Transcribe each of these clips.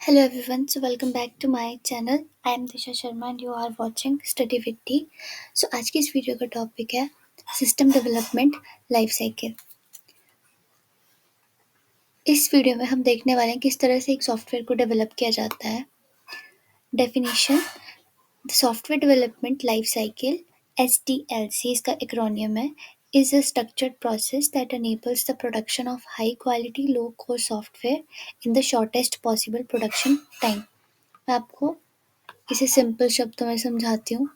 Hello everyone, so welcome back to my channel. I am Disha Sharma and you are watching Study with Tea. So आज की इस video का topic है system development life cycle. इस video में हम देखने वाले हैं किस तरह से एक सॉफ्टवेयर को डेवलप किया जाता है। Definition: the software development life cycle SDLC इसका एक्रोनियम है is a structured process that enables the production of high quality low cost software in the shortest possible production time। मैं आपको इसे सिंपल शब्दों में समझाती हूँ।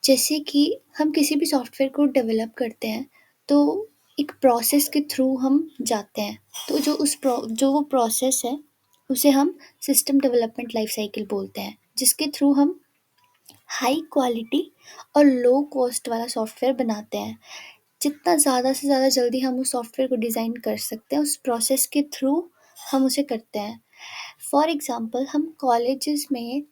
जैसे कि हम किसी भी सॉफ्टवेयर को डेवलप करते हैं तो एक प्रोसेस के थ्रू हम जाते हैं। तो जो वो प्रोसेस है उसे हम सिस्टम डेवलपमेंट लाइफ साइकिल बोलते हैं, जिसके थ्रू हम हाई क्वालिटी और लो कॉस्ट वाला सॉफ्टवेयर बनाते हैं। जितना ज़्यादा से ज़्यादा जल्दी हम उस सॉफ्टवेयर को डिज़ाइन कर सकते हैं, उस प्रोसेस के थ्रू हम उसे करते हैं। फॉर एग्ज़ाम्पल हम कॉलेजेस में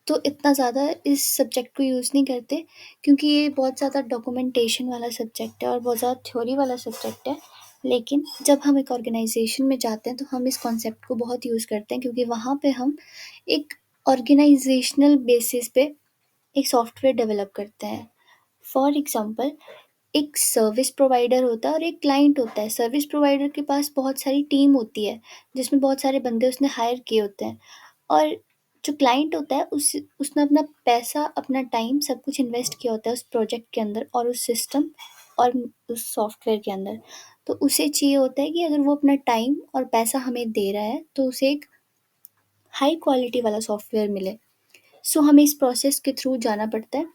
तो इतना ज़्यादा इस सब्जेक्ट को यूज़ नहीं करते, क्योंकि ये बहुत ज़्यादा डॉक्यूमेंटेशन वाला सब्जेक्ट है और बहुत ज़्यादा थ्योरी वाला सब्जेक्ट है। लेकिन जब हम एक ऑर्गेनाइजेशन में जाते हैं तो हम इस कॉन्सेप्ट को बहुत यूज़ करते हैं, क्योंकि वहाँ पे हम एक ऑर्गेनाइजेशनल बेसिस पे एक सॉफ्टवेयर डेवलप करते हैं। फॉर एग्ज़ाम्पल एक सर्विस प्रोवाइडर होता है और एक क्लाइंट होता है। सर्विस प्रोवाइडर के पास बहुत सारी टीम होती है, जिसमें बहुत सारे बंदे उसने हायर किए होते हैं, और जो क्लाइंट होता है उसने अपना पैसा, अपना टाइम सब कुछ इन्वेस्ट किया होता है उस प्रोजेक्ट के अंदर और उस सिस्टम और उस सॉफ्टवेयर के अंदर। तो उसे चाहिए होता है कि अगर वो अपना टाइम और पैसा हमें दे रहा है तो उसे एक हाई क्वालिटी वाला सॉफ्टवेयर मिले। सो हमें इस प्रोसेस के थ्रू जाना पड़ता है।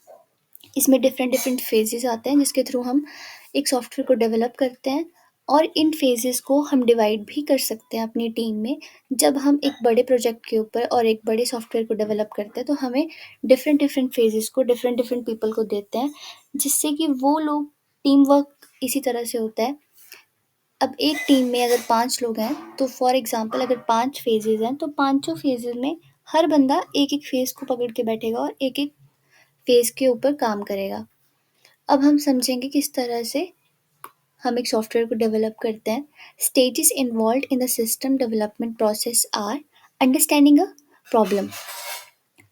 इसमें डिफरेंट डिफरेंट फेजेस आते हैं जिसके थ्रू हम एक सॉफ्टवेयर को डेवलप करते हैं, और इन फेजेस को हम डिवाइड भी कर सकते हैं अपनी टीम में। जब हम एक बड़े प्रोजेक्ट के ऊपर और एक बड़े सॉफ्टवेयर को डेवलप करते हैं तो हमें डिफरेंट डिफरेंट फेजेस को डिफरेंट डिफरेंट पीपल को देते हैं, जिससे कि वो लोग टीम वर्क इसी तरह से होता है। अब एक टीम में अगर 5 लोग हैं तो फॉर एग्जांपल अगर 5 फेजेस हैं तो पांचों फेजेस में हर बंदा एक एक फेज को पकड़ के बैठेगा और एक एक फेज के ऊपर काम करेगा। अब हम समझेंगे किस तरह से हम एक सॉफ्टवेयर को डेवलप करते हैं। Stages involved in the system development process are: understanding a problem.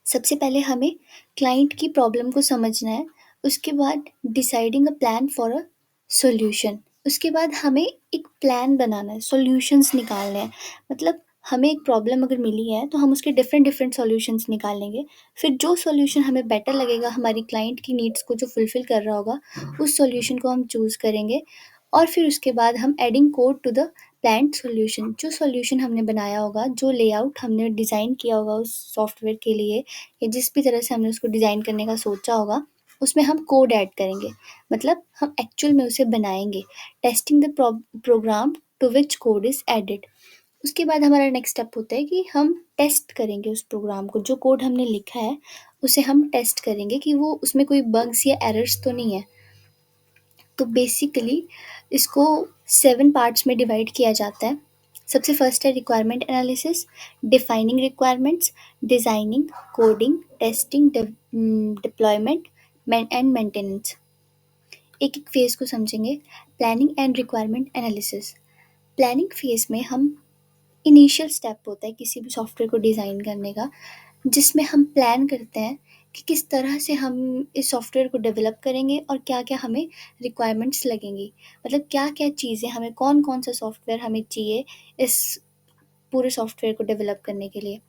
सबसे पहले हमें क्लाइंट की प्रॉब्लम को समझना है। उसके बाद deciding a plan for a solution. उसके बाद हमें एक प्लान बनाना है, सॉल्यूशंस निकालने हैं। मतलब हमें एक प्रॉब्लम अगर मिली है तो हम उसके डिफरेंट डिफरेंट सॉल्यूशंस निकालेंगे। फिर जो सॉल्यूशन हमें बेटर लगेगा, हमारी क्लाइंट की नीड्स को जो फुलफिल कर रहा होगा, उस सॉल्यूशन को हम चूज़ करेंगे। और फिर उसके बाद हम adding code to the planned solution. जो सॉल्यूशन हमने बनाया होगा, जो लेआउट हमने डिज़ाइन किया होगा उस सॉफ्टवेयर के लिए, या जिस भी तरह से हमने उसको डिज़ाइन करने का सोचा होगा, उसमें हम कोड ऐड करेंगे। मतलब हम एक्चुअल में उसे बनाएंगे। Testing the program to which code is added. उसके बाद हमारा नेक्स्ट स्टेप होता है कि हम टेस्ट करेंगे उस प्रोग्राम को। जो कोड हमने लिखा है उसे हम टेस्ट करेंगे कि वो उसमें कोई बग्स या एरर्स तो नहीं है। तो बेसिकली इसको 7 पार्ट्स में डिवाइड किया जाता है। सबसे फर्स्ट है requirement analysis, defining requirements, designing, coding, testing, deployment and maintenance. एक एक फेज़ को समझेंगे। Planning and requirement analysis. Planning phase में हम इनिशियल स्टेप होता है किसी भी सॉफ्टवेयर को डिज़ाइन करने का, जिसमें हम प्लान करते हैं कि किस तरह से हम इस सॉफ्टवेयर को डेवलप करेंगे और क्या-क्या हमें रिक्वायरमेंट्स लगेंगी। मतलब क्या-क्या चीज़ें हमें, कौन-कौन सा सॉफ्टवेयर हमें चाहिए इस पूरे सॉफ्टवेयर को डेवलप करने के लिए।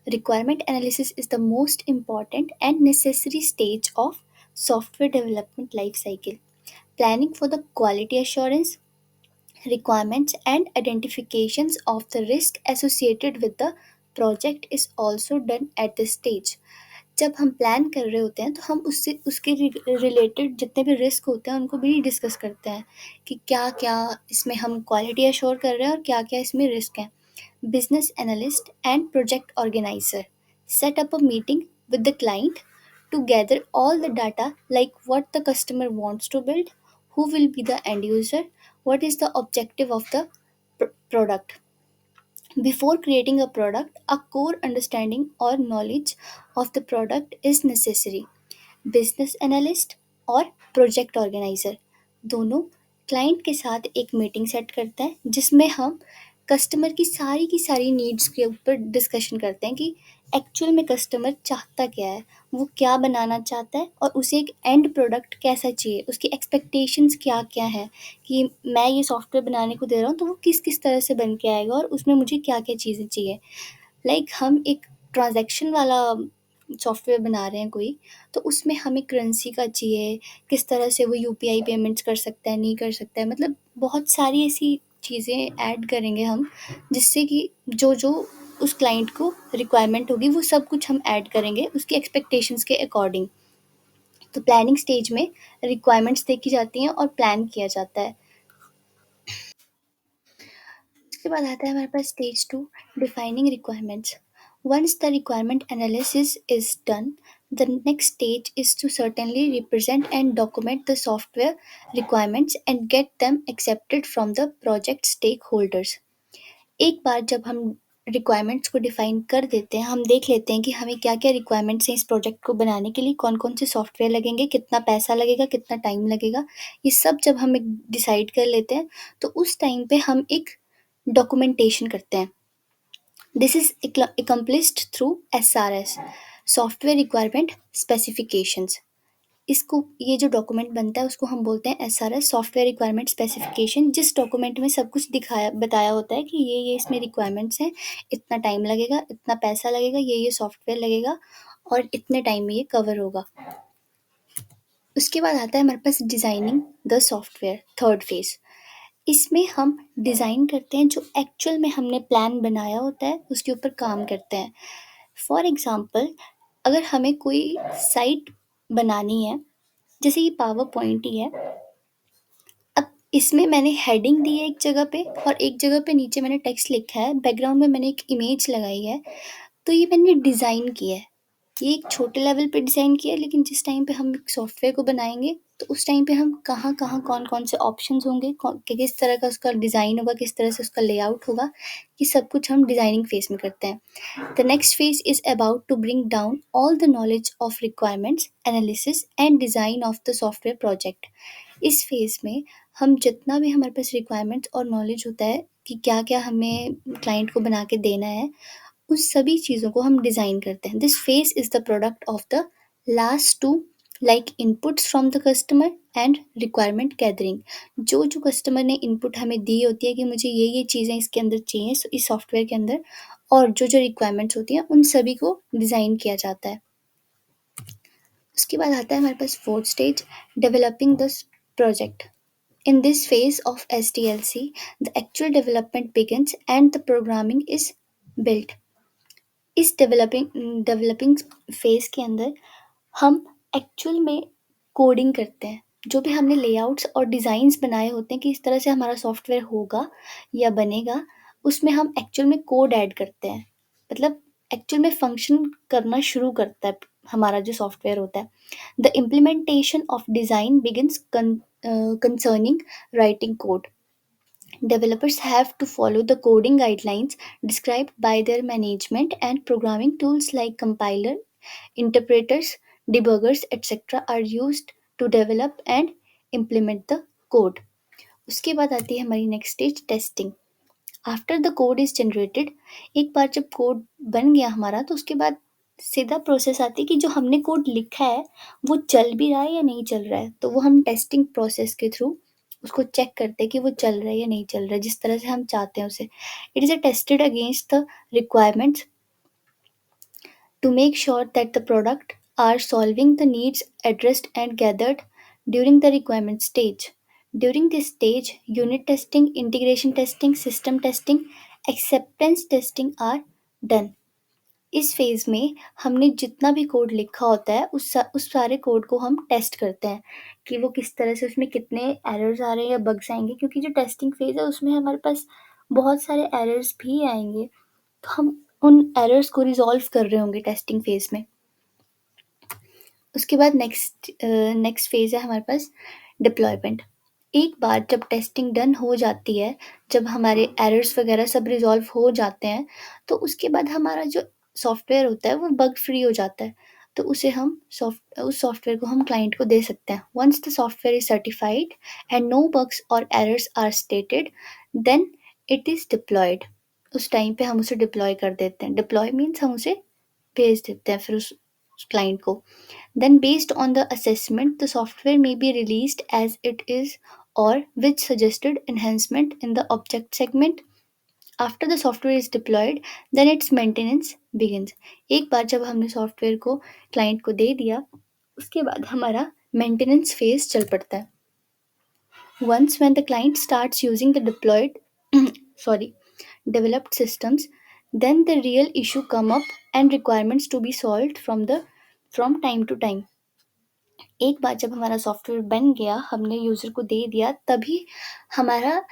Requirement analysis is the most important and necessary stage of software development life cycle. Planning for the quality assurance, requirements and identifications of the risk associated with the project is also done at this stage। जब हम plan कर रहे होते हैं तो हम उससे उसके रिलेटेड जितने भी रिस्क होते हैं उनको भी डिस्कस करते हैं कि क्या क्या इसमें हम क्वालिटी अश्योर कर रहे हैं और क्या क्या इसमें रिस्क है। Business analyst and project organiser set up a meeting with the client to gather all the data, like what the customer wants to build, who will be the end user, what is the objective of the product. Before creating a product, a core understanding or knowledge of the product is necessary। Business analyst और project organiser दोनों client के साथ एक meeting set करते हैं, जिसमें हम customer की सारी नीड्स के ऊपर डिस्कशन करते हैं कि एक्चुअल में कस्टमर चाहता क्या है, वो क्या बनाना चाहता है और उसे एक एंड प्रोडक्ट कैसा चाहिए, उसकी एक्सपेक्टेशंस क्या-क्या है कि मैं ये सॉफ्टवेयर बनाने को दे रहा हूँ तो वो किस-किस तरह से बन के आएगा और उसमें मुझे क्या-क्या चीज़ें चाहिए। हम एक ट्रांज़ैक्शन वाला सॉफ्टवेयर बना रहे हैं कोई, तो उसमें हमें करेंसी का चाहिए, किस तरह से वो यूपीआई पेमेंट्स कर सकता है, नहीं कर सकता है, मतलब बहुत सारी ऐसी चीज़ें ऐड करेंगे हम, जिससे कि जो-जो उस क्लाइंट को रिक्वायरमेंट होगी, वो सब कुछ हम ऐड करेंगे उसकी एक्सपेक्टेशंस के अकॉर्डिंग। तो प्लानिंग स्टेज में रिक्वायरमेंट्स देखी जाती हैं और प्लान किया जाता है। उसके बाद आता है हमारे पास stage 2, defining requirements. Once the requirement analysis is done, the next stage is to certainly represent and document the software requirements and get them accepted from the project stakeholders. एक बार जब हम रिक्वायरमेंट्स को डिफाइन कर देते हैं, हम देख लेते हैं कि हमें क्या-क्या रिक्वायरमेंट्स हैं इस प्रोजेक्ट को बनाने के लिए, कौन-कौन से सॉफ्टवेयर लगेंगे, कितना पैसा लगेगा, कितना टाइम लगेगा, ये सब जब हम एक डिसाइड कर लेते हैं, तो उस टाइम पे हम एक डॉक्यूमेंटेशन करते हैं। This is accomplished through SRS, software requirement specifications. इसको ये जो डॉक्यूमेंट बनता है उसको हम बोलते हैं SRS, सॉफ्टवेयर रिक्वायरमेंट स्पेसिफिकेशन, जिस डॉक्यूमेंट में सब कुछ दिखाया बताया होता है कि ये इसमें रिक्वायरमेंट्स हैं, इतना टाइम लगेगा, इतना पैसा लगेगा, ये सॉफ्टवेयर लगेगा और इतने टाइम में ये कवर होगा। उसके बाद आता है हमारे पास designing the software, third phase. इसमें हम डिज़ाइन करते हैं, जो एक्चुअल में हमने प्लान बनाया होता है उसके ऊपर काम करते हैं। फॉर एग्ज़ाम्पल, अगर हमें कोई साइट बनानी है, जैसे ये पावर पॉइंट ही है, अब इसमें मैंने हेडिंग दी है एक जगह पे और एक जगह पे नीचे मैंने टेक्स्ट लिखा है, बैकग्राउंड में मैंने एक इमेज लगाई है, तो ये मैंने डिज़ाइन किया है। ये एक छोटे लेवल पे डिज़ाइन किया है, लेकिन जिस टाइम पे हम एक सॉफ्टवेयर को बनाएँगे, तो उस टाइम पे हम कहाँ-कहाँ, कौन-कौन से ऑप्शंस होंगे, किस तरह का उसका डिज़ाइन होगा, किस तरह से उसका लेआउट होगा, ये सब कुछ हम डिज़ाइनिंग फ़ेज़ में करते हैं। The next phase is about to bring down all the knowledge of requirements, analysis and design of the software project. इस फेज़ में हम जितना भी हमारे पास रिक्वायरमेंट्स और नॉलेज होता है कि क्या-क्या हमें क्लाइंट को बना के देना है, उस सभी चीज़ों को हम डिज़ाइन करते हैं। This phase is the product of the last two, like inputs from the customer and requirement gathering. जो कस्टमर ने इनपुट हमें दी होती है कि मुझे ये चीज़ें इसके अंदर चाहिए इस सॉफ्टवेयर के अंदर, और जो रिक्वायरमेंट्स होती हैं उन सभी को डिज़ाइन किया जाता है। उसके बाद आता है हमारे पास fourth stage, developing this project. In this phase of SDLC, the actual development begins and the programming is built. इस डेवलपिंग फेज़ के अंदर हम एक्चुअल में कोडिंग करते हैं। जो भी हमने लेआउट्स और डिज़ाइन्स बनाए होते हैं कि इस तरह से हमारा सॉफ्टवेयर होगा या बनेगा, उसमें हम एक्चुअल में कोड ऐड करते हैं। मतलब एक्चुअल में फंक्शन करना शुरू करता है हमारा जो सॉफ्टवेयर होता है। The implementation of design begins concerning writing code. Developers have to follow the coding guidelines described by their management, and programming tools like compiler, interpreters, debuggers, etc. are used to develop and implement the code. उसके बाद आती है हमारी next stage, testing. After the code is generated, एक बार जब code बन गया हमारा, तो उसके बाद सीधा प्रोसेस आती है कि जो हमने कोड लिखा है वो चल भी रहा है या नहीं चल रहा है। तो वो हम टेस्टिंग प्रोसेस के थ्रू उसको चेक करते हैं कि वो चल रहा है या नहीं चल रहा है जिस तरह से हम चाहते हैं उसे। It is tested against the requirements to make sure that the product are solving the needs addressed and gathered during the requirement stage. During this stage, unit testing, integration testing, system testing, acceptance testing are done. इस phase में हमने जितना भी code लिखा होता है उस सारे कोड को हम टेस्ट करते हैं कि वो किस तरह से, उसमें कितने एरर्स आ रहे हैं या बग्स आएँगे, क्योंकि जो टेस्टिंग फेज़ है उसमें हमारे पास बहुत सारे एरर्स भी आएँगे। तो हम उन एरर्स को रिज़ॉल्व कर रहे होंगे टेस्टिंग फेज़ में। उसके बाद नेक्स्ट फेज़ है हमारे पास, डिप्लॉयमेंट। एक बार जब टेस्टिंग डन हो जाती है, जब हमारे एरर्स वगैरह सब रिज़ॉल्व हो जाते हैं, तो उसके बाद हमारा जो सॉफ्टवेयर होता है वो बग फ्री हो जाता है। तो उस सॉफ्टवेयर को हम क्लाइंट को दे सकते हैं। Once the software is certified and no bugs और errors are stated, then it is deployed, उस टाइम पे हम उसे डिप्लॉय कर देते हैं। डिप्लॉय मीन्स हम उसे भेज देते हैं फिर उस क्लाइंट को। Then based on the assessment, the software may be released as it is or with suggested enhancement in the object segment. After the software is deployed, then its maintenance begins. एक बार जब हमने software को client को दे दिया, उसके बाद हमारा maintenance phase चल पड़ता है। Once when the client starts using the deployed sorry developed systems, then the real issue come up and requirements to be solved from time to time. एक बार जब हमारा सॉफ्टवेयर बन गया, हमने यूज़र को दे दिया, तभी हमारा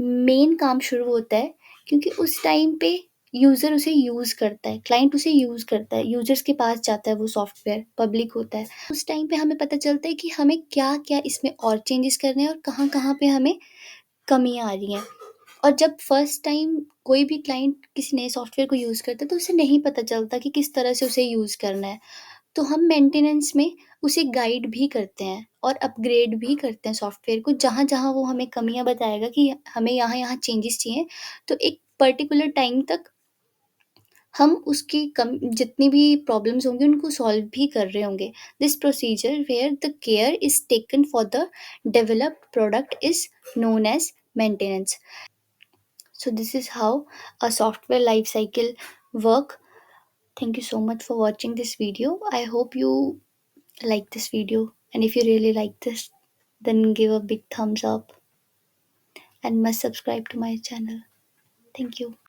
मेन काम शुरू होता है, क्योंकि उस टाइम पे यूज़र उसे यूज़ करता है, क्लाइंट उसे यूज़ करता है, यूज़र्स के पास जाता है वो सॉफ्टवेयर, पब्लिक होता है। उस टाइम पे हमें पता चलता है कि हमें क्या-क्या इसमें और चेंजेस करने हैं और कहाँ-कहाँ पे हमें कमियाँ आ रही हैं। और जब फर्स्ट टाइम कोई भी क्लाइंट किसी नए सॉफ्टवेयर को यूज़ करता है, तो उसे नहीं पता चलता कि किस तरह से उसे यूज़ करना है। तो हम मेंटेनेंस में उसे गाइड भी करते हैं और अपग्रेड भी करते हैं सॉफ्टवेयर को, जहाँ-जहाँ वो हमें कमियाँ बताएगा कि हमें यहाँ-यहाँ चेंजेस चाहिए, तो एक पर्टिकुलर टाइम तक हम उसकी कम जितनी भी प्रॉब्लम्स होंगी उनको सॉल्व भी कर रहे होंगे। This procedure where the care is taken for the developed product is known as maintenance. So this is how a software life cycle work. Thank you so much for watching this video. I hope you like this video, and if you really like this, then give a big thumbs up and must subscribe to my channel. Thank you.